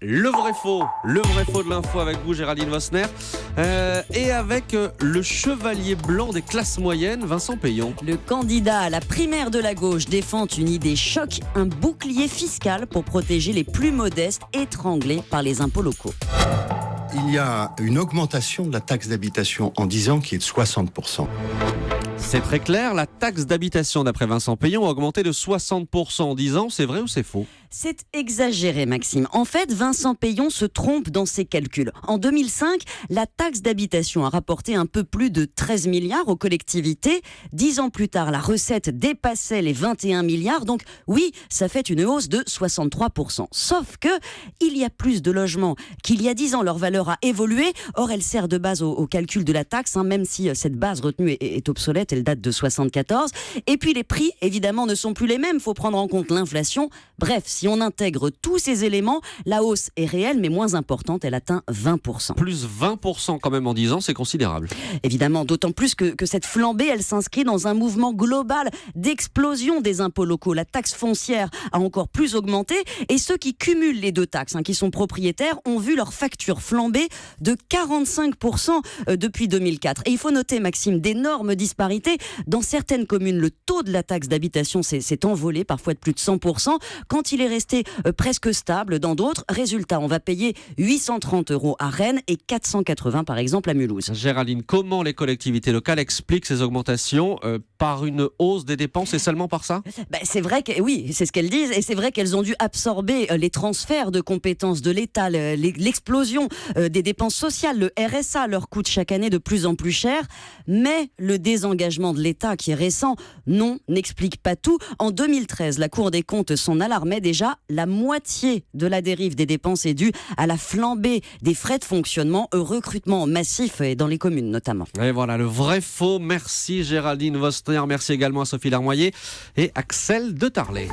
Le vrai faux de l'info avec vous Géraldine Vosner et avec le chevalier blanc des classes moyennes, Vincent Payon. Le candidat à la primaire de la gauche défend une idée choc, un bouclier fiscal pour protéger les plus modestes étranglés par les impôts locaux. Il y a une augmentation de la taxe d'habitation en 10 ans qui est de 60%. C'est très clair, la taxe d'habitation d'après Vincent Payon a augmenté de 60% en 10 ans, c'est vrai ou c'est faux ? C'est exagéré, Maxime. En fait, Vincent Payon se trompe dans ses calculs. En 2005, la taxe d'habitation a rapporté un peu plus de 13 milliards aux collectivités. 10 ans plus tard, la recette dépassait les 21 milliards. Donc oui, ça fait une hausse de 63%. Sauf que il y a plus de logements qu'il y a 10 ans. Leur valeur a évolué. Or, elle sert de base au calcul de la taxe, même si cette base retenue est obsolète. Elle date de 74. Et puis les prix, évidemment, ne sont plus les mêmes. Il faut prendre en compte l'inflation. Bref, si on intègre tous ces éléments, la hausse est réelle, mais moins importante. Elle atteint 20%. Plus 20% quand même en 10 ans, c'est considérable. Évidemment, d'autant plus que cette flambée, elle s'inscrit dans un mouvement global d'explosion des impôts locaux. La taxe foncière a encore plus augmenté et ceux qui cumulent les deux taxes, qui sont propriétaires, ont vu leur facture flamber de 45% depuis 2004. Et il faut noter, Maxime, d'énormes disparités. Dans certaines communes, le taux de la taxe d'habitation s'est envolé, parfois de plus de 100%, quand il est resté presque stable dans d'autres. Résultat, on va payer 830 € à Rennes et 480 par exemple à Mulhouse. Géraldine, comment les collectivités locales expliquent ces augmentations par une hausse des dépenses et seulement par ça ? C'est vrai que oui, c'est ce qu'elles disent et c'est vrai qu'elles ont dû absorber les transferts de compétences de l'État, l'explosion des dépenses sociales, le RSA leur coûte chaque année de plus en plus cher, mais le désengagement de l'État qui est récent, n'explique pas tout. En 2013, la Cour des comptes s'en alarmait déjà, la moitié de la dérive des dépenses est due à la flambée des frais de fonctionnement, recrutement massif et dans les communes notamment. Et voilà, le vrai faux. Merci Géraldine Vosner, merci également à Sophie Larmoyer et Axel de Tarlet.